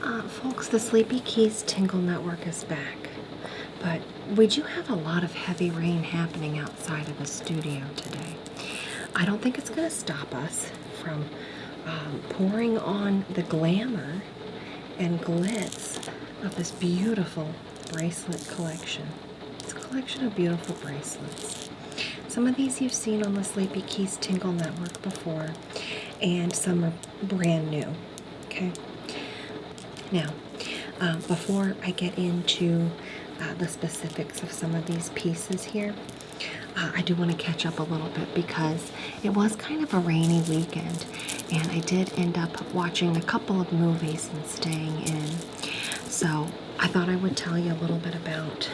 Folks, the Sleepy Keys Tingle Network is back, but we do have a lot of heavy rain happening outside of the studio today. I don't think it's going to stop us from pouring on the glamour and glitz of this beautiful bracelet collection. It's a collection of beautiful bracelets. Some of these you've seen on the Sleepy Keys Tingle Network before, and some are brand new, okay? Now, before I get into the specifics of some of these pieces here, I do want to catch up a little bit because it was kind of a rainy weekend, and I did end up watching a couple of movies and staying in. So I thought I would tell you a little bit about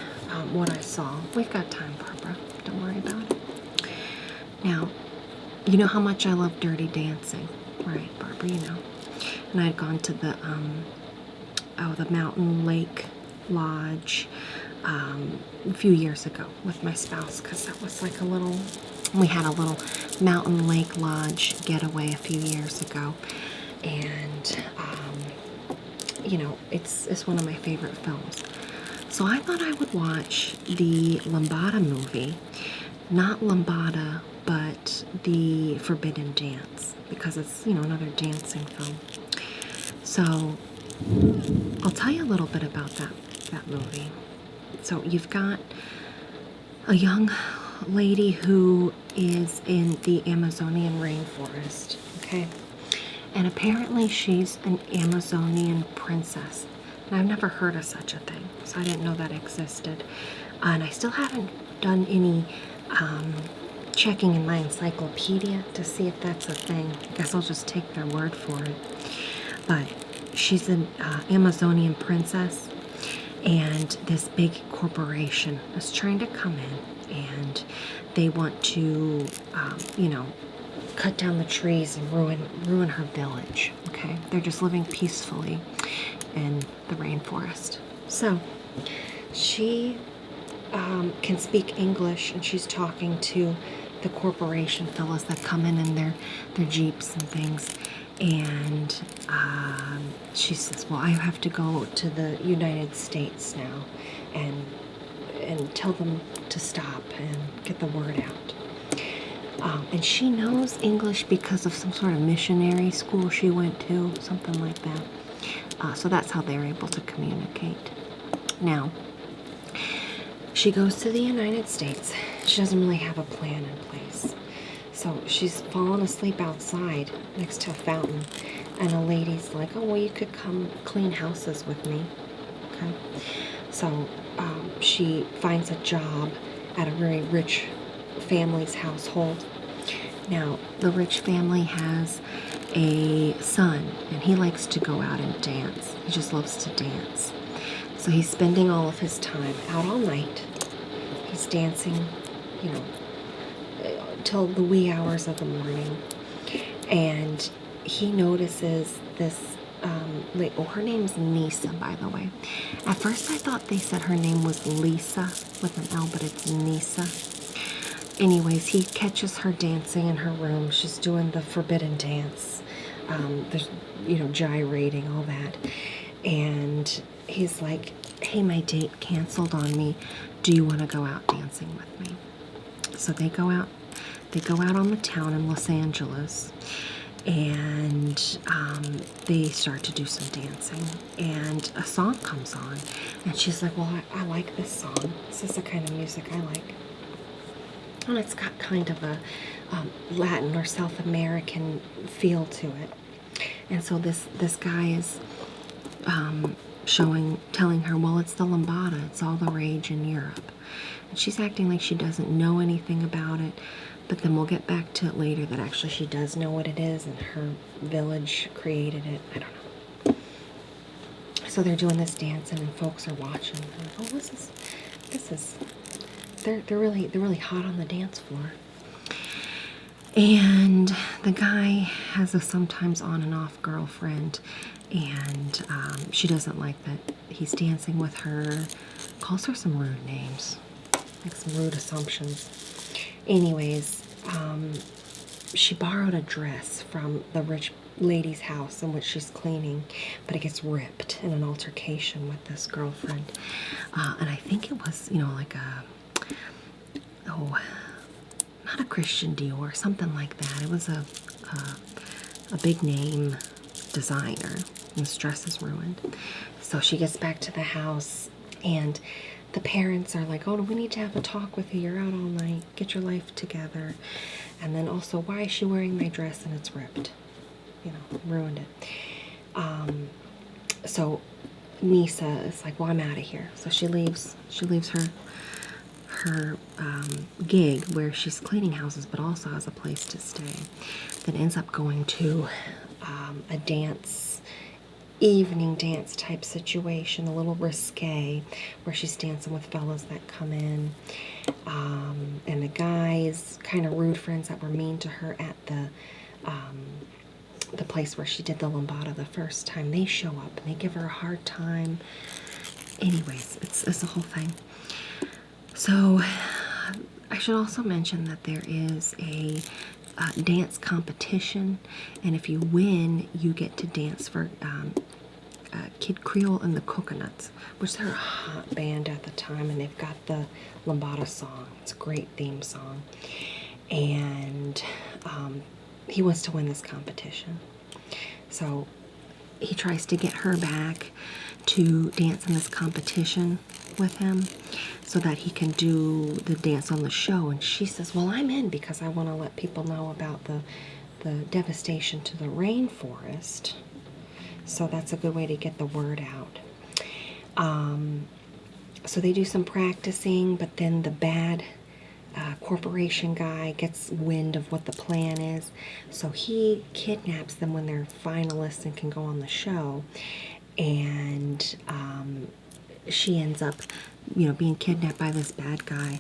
what I saw. We've got time, Barbara. Don't worry about it. Now, you know how much I love Dirty Dancing, right, Barbara? You know. And I had gone to the Mountain Lake Lodge a few years ago with my spouse, because that was like we had a little Mountain Lake Lodge getaway a few years ago, and you know, it's one of my favorite films. So I thought I would watch the Lambada movie, not Lambada, but the Forbidden Dance, because it's, you know, another dancing film. So I'll tell you a little bit about that movie. So you've got a young lady who is in the Amazonian rainforest, okay? And apparently she's an Amazonian princess. And I've never heard of such a thing, so I didn't know that existed. And I still haven't done any checking in my encyclopedia to see if that's a thing. I guess I'll just take their word for it. But she's an Amazonian princess, and this big corporation is trying to come in, and they want to, you know, cut down the trees and ruin her village. Okay, they're just living peacefully in the rainforest. So she can speak English, and she's talking to the corporation fellas that come in their jeeps and things. And she says, well, I have to go to the United States now and tell them to stop and get the word out. And she knows English because of some sort of missionary school she went to, something like that. So that's how they're able to communicate. Now, she goes to the United States. She doesn't really have a plan in place. So she's fallen asleep outside next to a fountain, and a lady's like, oh, well, you could come clean houses with me. Okay. So she finds a job at a very rich family's household. Now, the rich family has a son, and he likes to go out and dance. He just loves to dance. So he's spending all of his time out all night. He's dancing, you know, till the wee hours of the morning. And he notices this lady. Oh, her name's Nisa, by the way. At first I thought they said her name was Lisa with an L, but it's Nisa. Anyways, he catches her dancing in her room. She's doing the forbidden dance. There's, you know, gyrating, all that. And he's like, hey, my date canceled on me. Do you want to go out dancing with me? So they go out. They go out on the town in Los Angeles, and they start to do some dancing. And a song comes on, and she's like, well, I like this song. This is the kind of music I like. And it's got kind of a Latin or South American feel to it. And so this guy is telling her, well, it's the lambada. It's all the rage in Europe. And she's acting like she doesn't know anything about it. But then we'll get back to it later that actually she does know what it is, and her village created it. I don't know. So they're doing this dancing, and folks are watching. They're like, oh, this is. They're really hot on the dance floor. And the guy has a sometimes on and off girlfriend, and she doesn't like that he's dancing with her. Calls her some rude names, like some rude assumptions. Anyways, she borrowed a dress from the rich lady's house in which she's cleaning, but it gets ripped in an altercation with this girlfriend. And I think it was, you know, like not a Christian Dior, something like that. It was a big name designer, and this dress is ruined. So she gets back to the house, and the parents are like, oh, we need to have a talk with you. You're out all night. Get your life together. And then also, why is she wearing my dress and it's ripped? You know, ruined it. So Nisa is like, well, I'm out of here. So she leaves her gig where she's cleaning houses, but also has a place to stay. Then ends up going to a evening dance type situation, a little risque, where she's dancing with fellas that come in. And the guys, kind of rude friends that were mean to her at the place where she did the lambada the first time, they show up and they give her a hard time. Anyways, it's a whole thing. So I should also mention that there is a dance competition, and if you win, you get to dance for Kid Creole and the Coconuts, which they're a hot band at the time, and they've got the lambada song. It's a great theme song, and he wants to win this competition. So he tries to get her back to dance in this competition with him so that he can do the dance on the show. And she says, well, I'm in because I want to let people know about the devastation to the rainforest. So that's a good way to get the word out. So they do some practicing, but then the bad corporation guy gets wind of what the plan is. So he kidnaps them when they're finalists and can go on the show. And she ends up, you know, being kidnapped by this bad guy.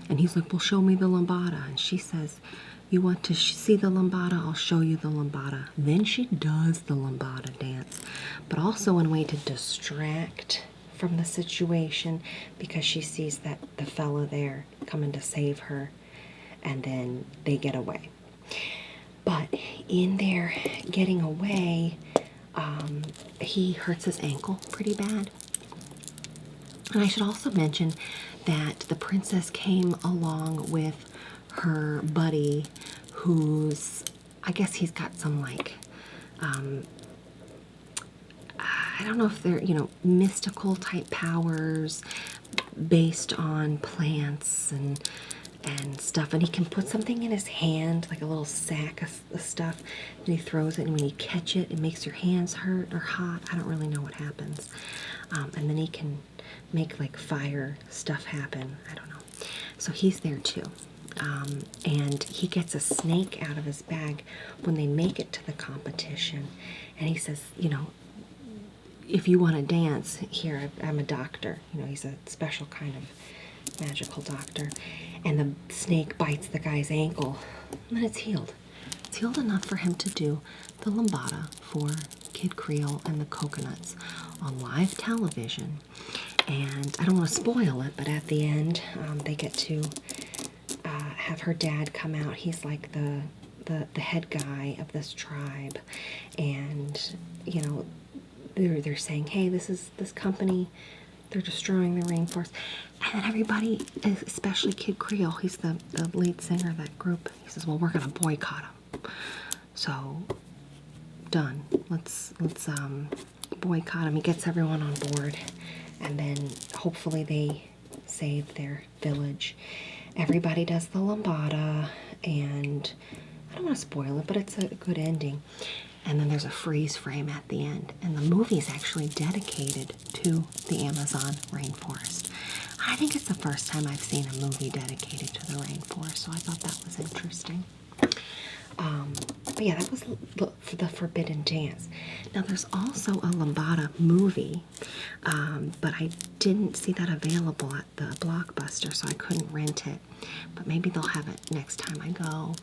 And he's like, well, show me the lambada. And she says, you want to see the lambada? I'll show you the lambada. Then she does the lambada dance, but also in a way to distract from the situation, because she sees that the fella there coming to save her, and then they get away. But in their getting away, he hurts his ankle pretty bad. And I should also mention that the princess came along with her buddy, who's, I guess he's got some like, I don't know if they're, you know, mystical type powers based on plants and stuff. And he can put something in his hand, like a little sack of stuff, and he throws it, and when you catch it, it makes your hands hurt or hot. I don't really know what happens. And then he can make like fire stuff happen. I don't know. So he's there too. And he gets a snake out of his bag when they make it to the competition. And he says, you know, if you want to dance, here, I'm a doctor. You know, he's a special kind of magical doctor. And the snake bites the guy's ankle, and then it's healed. It's healed enough for him to do the lambada for Kid Creole and the Coconuts on live television. And I don't want to spoil it, but at the end, they get to have her dad come out. He's like the head guy of this tribe, and you know, they're saying, hey, this company, they're destroying the rainforest. And then everybody, especially Kid Creole, he's the lead singer of that group, he says, well, we're gonna boycott him. So done, let's boycott him. He gets everyone on board, and then hopefully they save their village. Everybody does the lambada, and I don't want to spoil it, but it's a good ending. And then there's a freeze frame at the end, and the movie is actually dedicated to the Amazon rainforest. I think it's the first time I've seen a movie dedicated to the rainforest, so I thought that was interesting. But yeah, that was the Forbidden Dance. Now there's also a lambada movie, but I didn't see that available at the Blockbuster, so I couldn't rent it. But maybe they'll have it next time I go.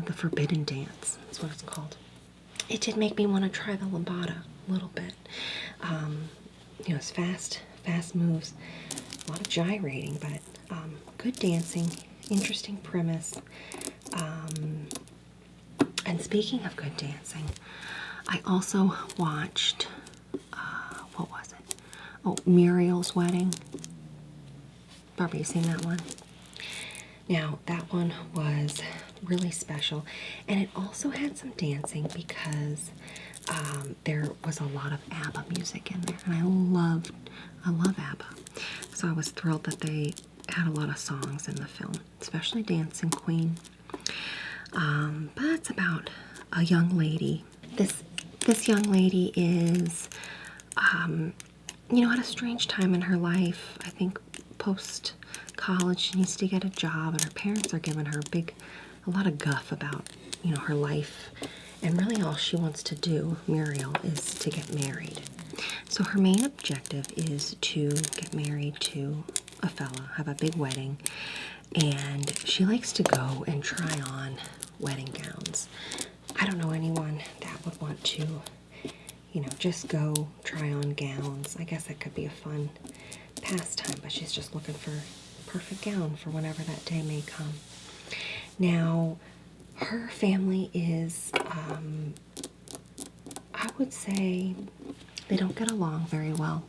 The Forbidden Dance, that's what it's called. It did make me want to try the lambada a little bit. You know, it's fast moves, a lot of gyrating, but good dancing, interesting premise. And speaking of good dancing, I also watched, what was it? Oh, Muriel's Wedding. Barbara, you seen that one? Now, that one was really special, and it also had some dancing because there was a lot of ABBA music in there, and I love ABBA. So I was thrilled that they had a lot of songs in the film, especially Dancing Queen. But it's about a young lady. This young lady is, at a strange time in her life. I think post-college she needs to get a job, and her parents are giving her a lot of guff about, her life. And really all she wants to do, Muriel, is to get married. So her main objective is to get married to a fella, have a big wedding, and she likes to go and try on wedding gowns. I don't know anyone that would want to, just go try on gowns. I guess that could be a fun pastime, but she's just looking for a perfect gown for whenever that day may come. Now, her family is, I would say, they don't get along very well.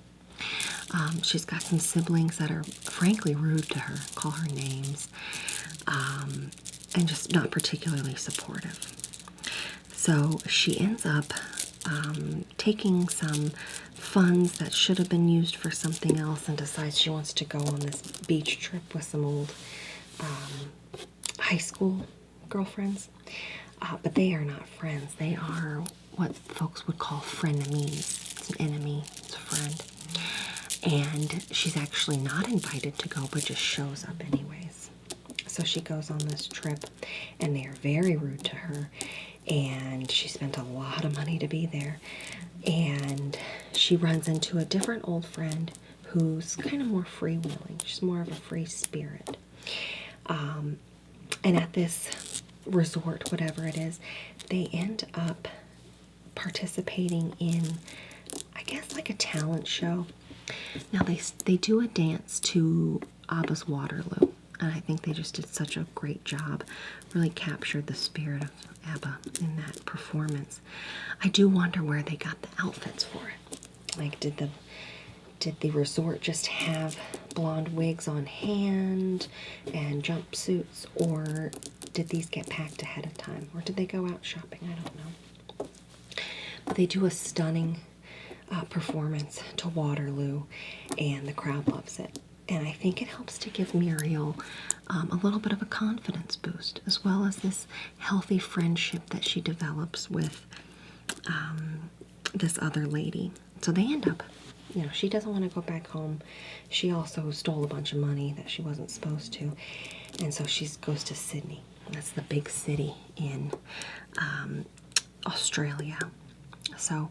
She's got some siblings that are frankly rude to her, call her names, and just not particularly supportive. So she ends up taking some funds that should have been used for something else and decides she wants to go on this beach trip with some old high school girlfriends. But they are not friends. They are what folks would call frenemies. It's an enemy, it's a friend. And she's actually not invited to go, but just shows up anyways. So she goes on this trip, and they are very rude to her, and she spent a lot of money to be there. And she runs into a different old friend who's kind of more freewheeling. She's more of a free spirit. And at this resort, whatever it is, they end up participating in, I guess, like a talent show. Now, they do a dance to ABBA's Waterloo, and I think they just did such a great job, really captured the spirit of ABBA in that performance. I do wonder where they got the outfits for it. Like, did the resort just have blonde wigs on hand and jumpsuits, or did these get packed ahead of time, or did they go out shopping? I don't know. But they do a stunning performance to Waterloo, and the crowd loves it. And I think it helps to give Muriel a little bit of a confidence boost, as well as this healthy friendship that she develops with this other lady. So they end up, she doesn't want to go back home. She also stole a bunch of money that she wasn't supposed to. And so she goes to Sydney. That's the big city in Australia. So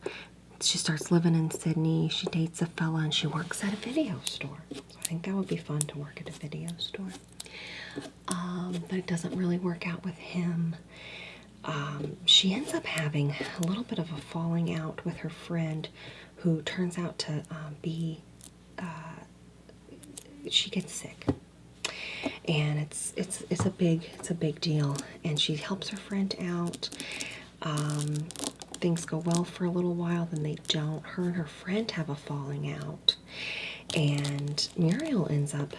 she starts living in Sydney. She dates a fella, and she works at a video store. So I think that would be fun to work at a video store. But it doesn't really work out with him. She ends up having a little bit of a falling out with her friend, who turns out to be, she gets sick. And it's a big deal. And she helps her friend out. Things go well for a little while, then they don't. Her and her friend have a falling out, and Muriel ends up,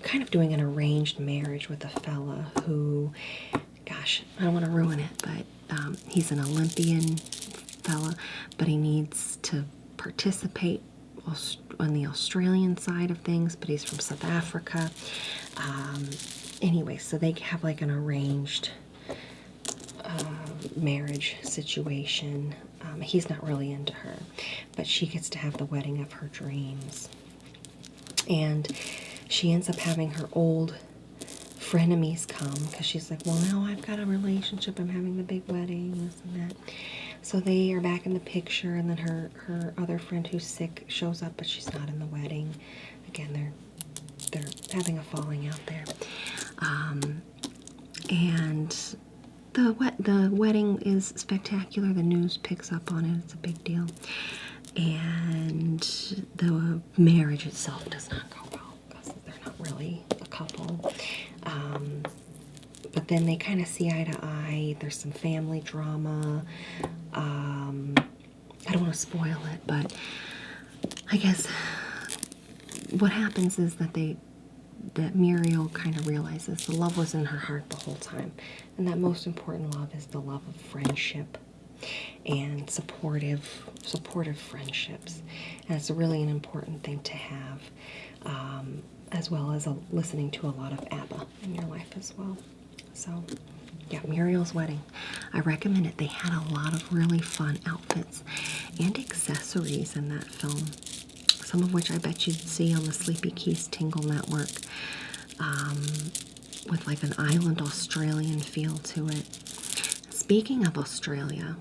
kind of doing an arranged marriage with a fella who, gosh, I don't want to ruin it, but he's an Olympian fella, but he needs to participate on the Australian side of things, but he's from South Africa. Anyway, so they have like an arranged marriage situation. He's not really into her, but she gets to have the wedding of her dreams. And she ends up having her old frenemies come, because she's like, well, now I've got a relationship, I'm having the big wedding, this and that. So they are back in the picture, and then her other friend who's sick shows up, but she's not in the wedding. Again, they're having a falling out there. And the wedding is spectacular. The news picks up on it. It's a big deal. And the marriage itself does not go well, because they're not really a couple. But then they kind of see eye to eye. There's some family drama. I don't want to spoil it, but I guess what happens is that Muriel kind of realizes the love was in her heart the whole time, and that most important love is the love of friendship and supportive friendships, and it's really an important thing to have, as well as listening to a lot of ABBA in your life as well. So yeah, Muriel's Wedding. I recommend it. They had a lot of really fun outfits and accessories in that film, some of which I bet you'd see on the Sleepy Keys Tingle Network, with like an island Australian feel to it. Speaking of Australia,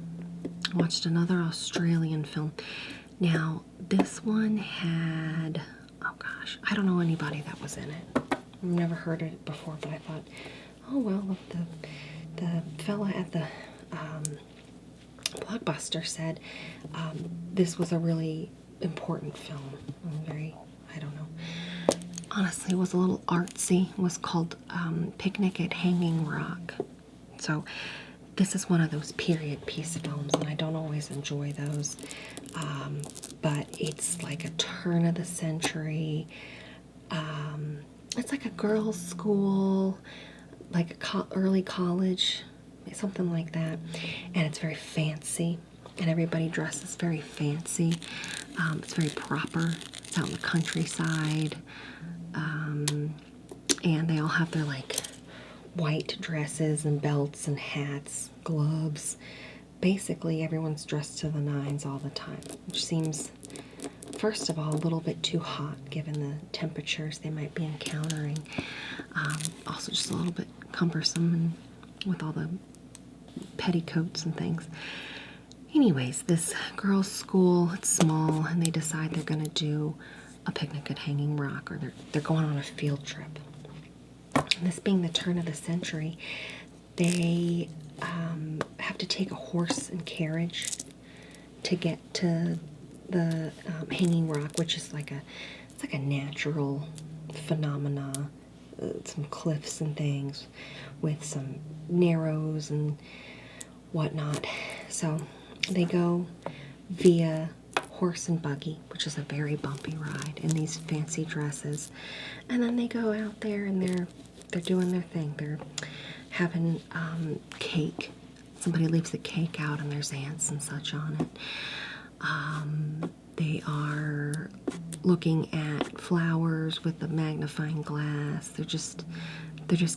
I watched another Australian film. Now, this one had, oh gosh, I don't know anybody that was in it. I've never heard of it before, but I thought, oh well, look, the fella at the Blockbuster said this was a really important film. I don't know. Honestly, it was a little artsy. It was called Picnic at Hanging Rock. So this is one of those period piece films, and I don't always enjoy those. But it's like a turn of the century. It's like a girls' school, like early college, something like that. And it's very fancy, and everybody dresses very fancy. It's very proper. It's out in the countryside. And they all have their like white dresses and belts and hats, gloves. Basically, everyone's dressed to the nines all the time, which seems, first of all, a little bit too hot given the temperatures they might be encountering. Also just a little bit cumbersome and with all the petticoats and things. Anyways, this girls' school, it's small, and they decide they're going to do a picnic at Hanging Rock, or they're going on a field trip. And this being the turn of the century, they have to take a horse and carriage to get to the Hanging Rock, which is like a natural phenomena, some cliffs and things with some narrows and whatnot. So they go via horse and buggy, which is a very bumpy ride, in these fancy dresses, and then they go out there and they're doing their thing. They're having cake. Somebody leaves the cake out and there's ants and such on it. They are looking at flowers with the magnifying glass. They're just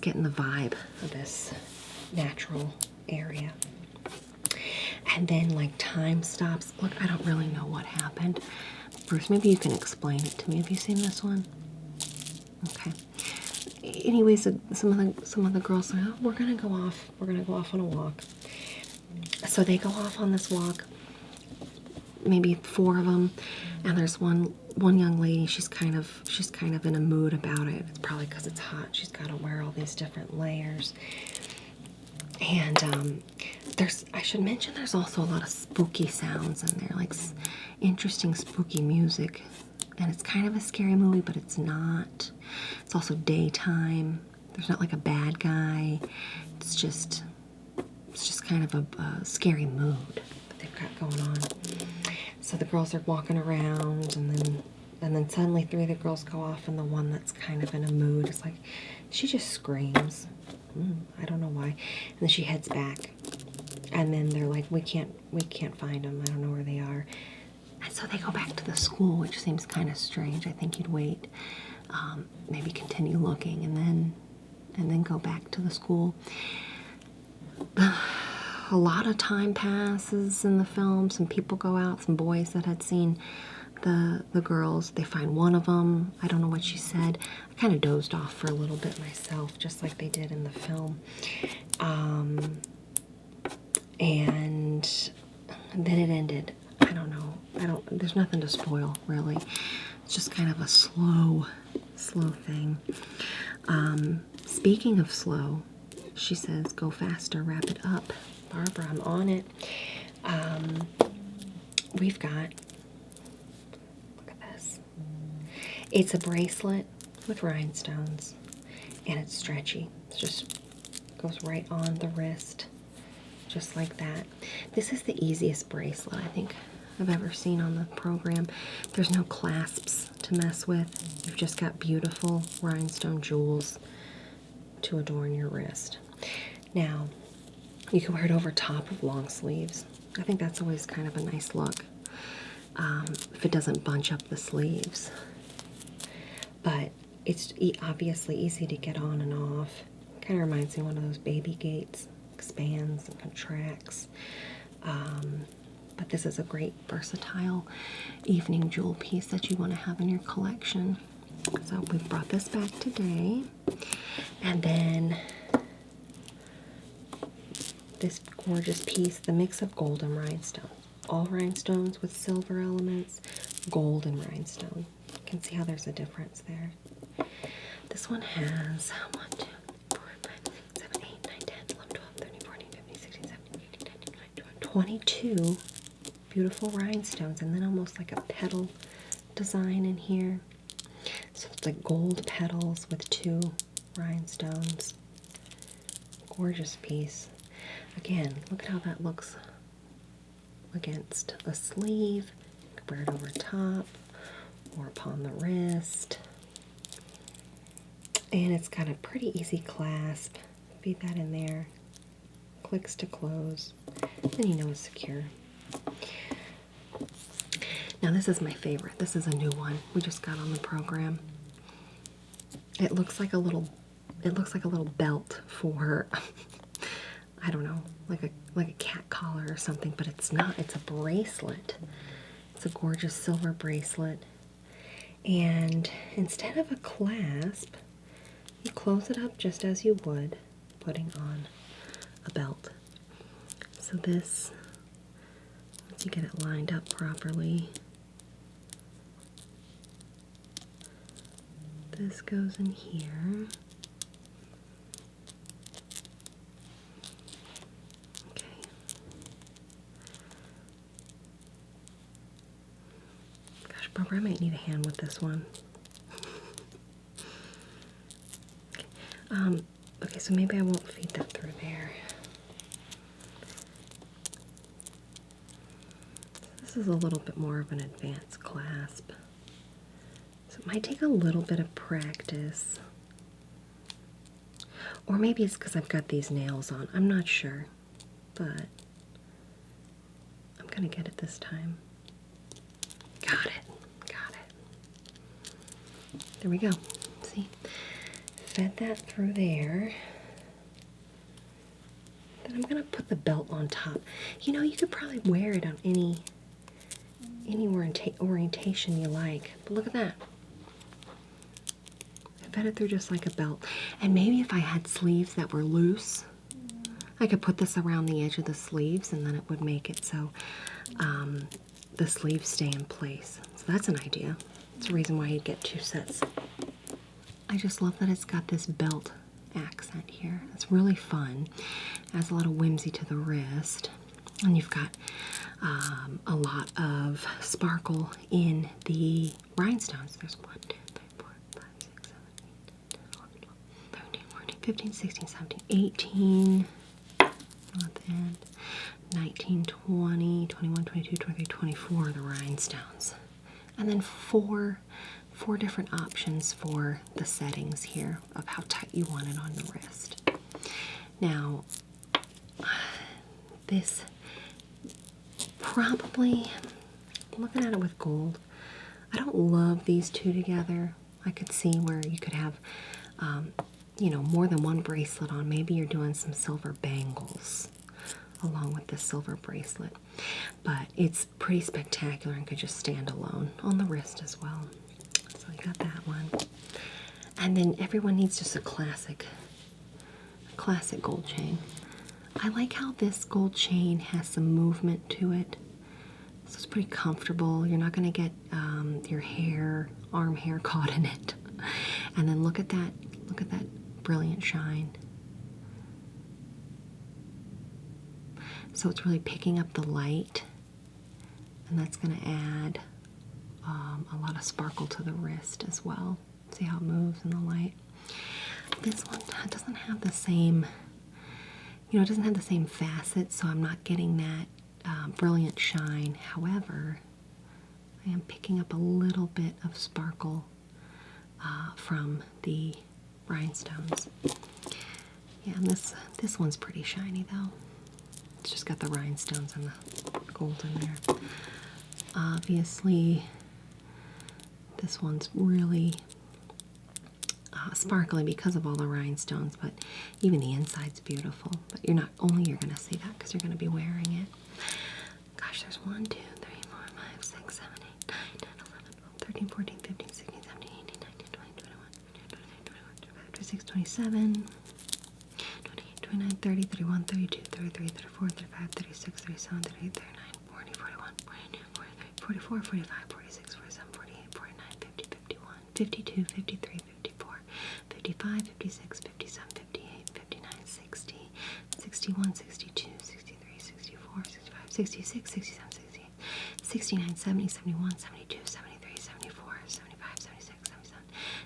getting the vibe of this natural area. And then like time stops. Look, I don't really know what happened. Bruce, maybe you can explain it to me. Have you seen this one? Okay. Anyways, some of the girls say, oh, we're gonna go off on a walk. So they go off on this walk, maybe 4 of them, and there's one young lady. She's kind of in a mood about it. It's probably because it's hot. She's got to wear all these different layers. And I should mention there's also a lot of spooky sounds in there, like interesting spooky music. And it's kind of a scary movie, but it's not. It's also daytime. There's not like a bad guy. It's just kind of a scary mood that they've got going on. So the girls are walking around, and then suddenly 3 of the girls go off, and the one that's kind of in a mood is like, she just screams. I don't know why. And then she heads back, and then they're like, we can't find them. I don't know where they are. And so they go back to the school, which seems kind of strange. I think you'd wait, maybe continue looking, and then go back to the school. A lot of time passes in the film. Some people go out, some boys that had seen the girls. They find one of them. I don't know what she said. I kind of dozed off for a little bit myself, just like they did in the film. And then it ended. I don't know. There's nothing to spoil, really. It's just kind of a slow thing. Speaking of slow, she says, go faster, wrap it up. Barbara, I'm on it. We've got, look at this. It's a bracelet with rhinestones, and it's stretchy. It's just Goes right on the wrist, just like that. This is the easiest bracelet I think I've ever seen on the program. There's no clasps to mess with. You've just got beautiful rhinestone jewels to adorn your wrist. Now, you can wear it over top of long sleeves. I think that's always kind of a nice look, if it doesn't bunch up the sleeves. But it's obviously easy to get on and off. Kind of reminds me of one of those baby gates, expands and contracts. But this is a great versatile evening jewel piece that you want to have in your collection. So we've brought this back today. And then this gorgeous piece, the mix of gold and rhinestone. All rhinestones with silver elements, gold and rhinestone. You can see how there's a difference there. This one has 1, 2, 4, 5, 6, 7, 8, 9, 10, 11, 12, 13, 14, 15, 16, 17, 18, 19, 20, 22 beautiful rhinestones, and then almost like a petal design in here. So it's like gold petals with 2 rhinestones. Gorgeous piece. Again, look at how that looks against a sleeve. You can wear it over top or upon the wrist. And it's got a pretty easy clasp. Feed that in there. Clicks to close. Then you know it's secure. Now this is my favorite. This is a new one we just got on the program. It looks like a little belt for I don't know, like a cat collar or something, but it's not. It's a bracelet. It's a gorgeous silver bracelet. And instead of a clasp, you close it up just as you would putting on a belt. So this, once you get it lined up properly, this goes in here. Barbara, I might need a hand with this one. Okay, so maybe I won't feed that through there. This is a little bit more of an advanced clasp. So it might take a little bit of practice. Or maybe it's because I've got these nails on. I'm not sure. But I'm going to get it this time. Got it. There we go. See? Fed that through there. Then I'm going to put the belt on top. You know, you could probably wear it on any orientation you like. But look at that. I fed it through just like a belt. And maybe if I had sleeves that were loose, I could put this around the edge of the sleeves, and then it would make it so the sleeves stay in place. So that's an idea. That's a reason why you'd get 2 sets. I just love that it's got this belt accent here. It's really fun. Adds a lot of whimsy to the wrist. And you've got a lot of sparkle in the rhinestones. There's 1, 2, 3, 4, 5, 6, 7, 8, 10, 11, 12, 13, 14, 15, 16, 17, 18. At the end. 19, 20, 21, 22, 23, 24 are the rhinestones. And then four different options for the settings here of how tight you want it on the wrist. Now, this probably, looking at it with gold, I don't love these two together. I could see where you could have, you know, more than one bracelet on. Maybe you're doing some silver bangles along with this silver bracelet. But it's pretty spectacular and could just stand alone on the wrist as well. So you got that one. And then everyone needs just a classic gold chain. I like how this gold chain has some movement to it. So it's pretty comfortable. You're not going to get your hair, arm hair caught in it. And then look at that brilliant shine. So it's really picking up the light, and that's going to add a lot of sparkle to the wrist as well. See how it moves in the light? This one doesn't have the same you know, it doesn't have the same facets, so I'm not getting that brilliant shine. However, I am picking up a little bit of sparkle from the rhinestones. Yeah, and this one's pretty shiny though. It's just got the rhinestones and the gold in there. Obviously, this one's really sparkly because of all the rhinestones, but even the inside's beautiful. But you're going to see that because you're going to be wearing it. Gosh, there's 1, 2, 3, 4, 5, 6, 7, 8, 9, 10, 11, 12, 13, 14, 15, 16, 17, 18, 19, 20, 21, 22, 23, 24, 25, 26, 27, 28, 29, 30, 31, 32, 33, 34, 35, 36, 37, 38, 39, 40, 41, 42, 43, 44, 45, 46, 47, 48, 49, 50, 51, 52, 53, 54, 55, 56, 57, 58, 59, 60, 61, 62, 63, 64, 65, 66, 67, 68, 69, 70, 71, 72, 73, 74, 75, 76, 77,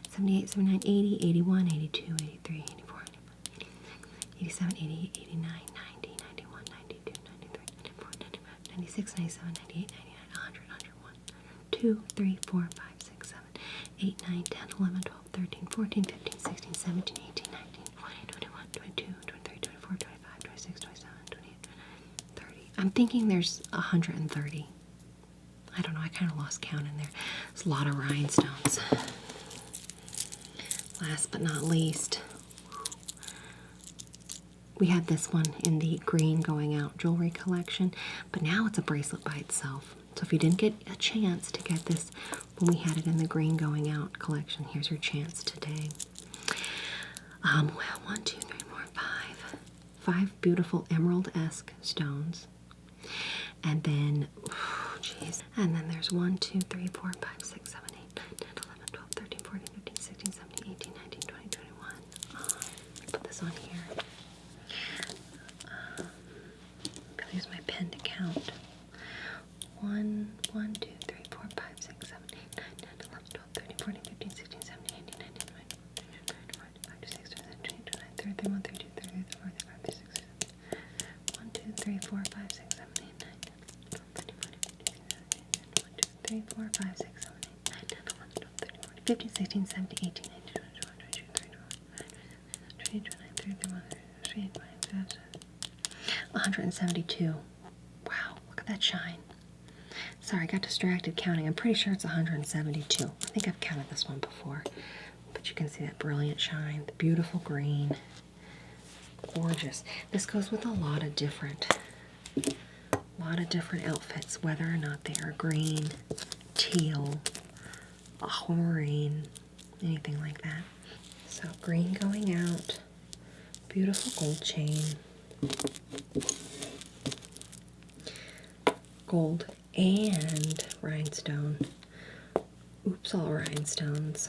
78, 79, 80, 81, 82, 83, 84, 87, 88, 89, 90, 91, 92, 93, 94, 95, 96, 97, 98, 99, 100, 101, 2, 3, 4, 5, 6, 7, 8, 9, 10, 11, 12, 13, 14, 15, 16, 17, 18, 19, 20, 21, 22, 23, 24, 25, 26, 27, 28, 29, 30. I'm thinking there's 130. I don't know, I kind of lost count in there. There's a lot of rhinestones. Last but not least, we had this one in the green going out jewelry collection, but now it's a bracelet by itself. So if you didn't get a chance to get this when we had it in the green going out collection, here's your chance today. Well, 1, 2, 3, 4, 5. 5 beautiful emerald-esque stones. And then, and then there's 1, 2, 3, 4, 5, 6, 7, 8, 9, 10, 11, 12, 13, 14, 15, 16, 17, 18, 19, 20, 21. Let me put this on here. I'll use my pen to count. 1, 2, 3, 4, 5, 6, 7, 8, 9, 10, 11, 12, 13, 14, 15, 16, 17, 18, 19, 20, 21, 22, 23, 24, 25, 26, 27, 28, 29, 30, 31, 32, 33, 34, 35, 36, 37. 1, 2, 3, 4, 5, 6, 7, 8, 9, 10, 11, 12, 13, 14, 15, 16, 17, 18, 1, 2, 3, 4, 5, 6, 7, 8, 9, 10, 11, 12, 13, 14, 15, 16, 17, 18, 19, 20, 21, 22, 23, 24, 25, 26, 172. Wow, look at that shine. Sorry, I got distracted counting. I'm pretty sure it's 172. I think I've counted this one before. But you can see that brilliant shine, the beautiful green. Gorgeous. This goes with a lot of different outfits, whether or not they are green, teal, aquamarine, anything like that. So green going out, beautiful gold chain, gold and rhinestone. Oops, all rhinestones.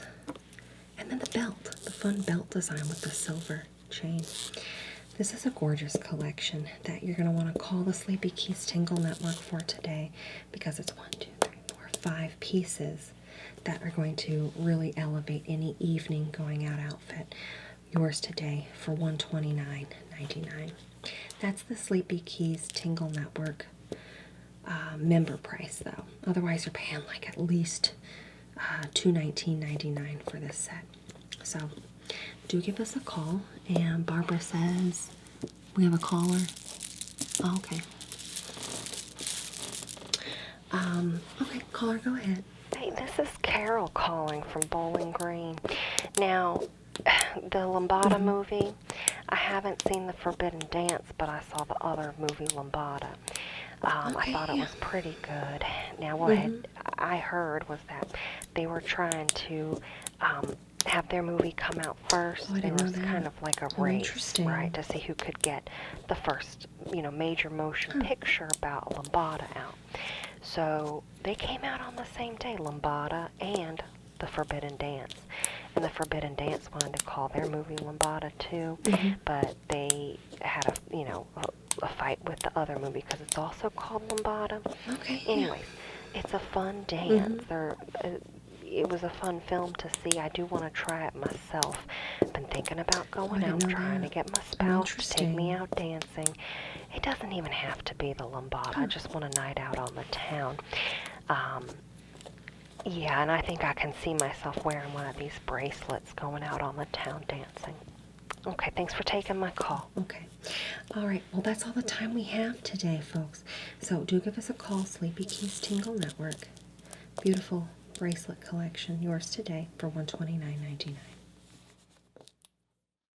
And then the belt, the fun belt design with the silver chain. This is a gorgeous collection that you're going to want to call the Sleepy Keys Tingle Network for today, because it's 1, 2, 3, 4, 5 pieces that are going to really elevate any evening going out outfit. Yours today for $129.99. That's the Sleepy Keys Tingle Network member price though. Otherwise you're paying like at least $219.99 for this set. So do give us a call. And Barbara says we have a caller. Oh, okay. Okay, caller, go ahead. Hey, this is Carol calling from Bowling Green. Now, the Lambada movie, I haven't seen The Forbidden Dance, but I saw the other movie, Lambada. I thought it was pretty good. Now, what I heard was that they were trying to have their movie come out first. Oh, there was kind of like a race, right, to see who could get the first, major motion picture about Lambada out. So they came out on the same day, Lambada and The Forbidden Dance. And The Forbidden Dance wanted to call their movie Lambada too, but they had a fight with the other movie because it's also called Lambada. Okay. Anyways, it's a fun dance. it was a fun film to see. I do want to try it myself. Been thinking about going out, trying to get my spouse to take me out dancing. It doesn't even have to be the lambada. I just want a night out on the town. Yeah, and I think I can see myself wearing one of these bracelets going out on the town dancing. Okay, thanks for taking my call. Okay. All right. Well, that's all the time we have today, folks. So do give us a call, Sleepy Keys Tingle Network. Beautiful bracelet collection, yours today for $129.99.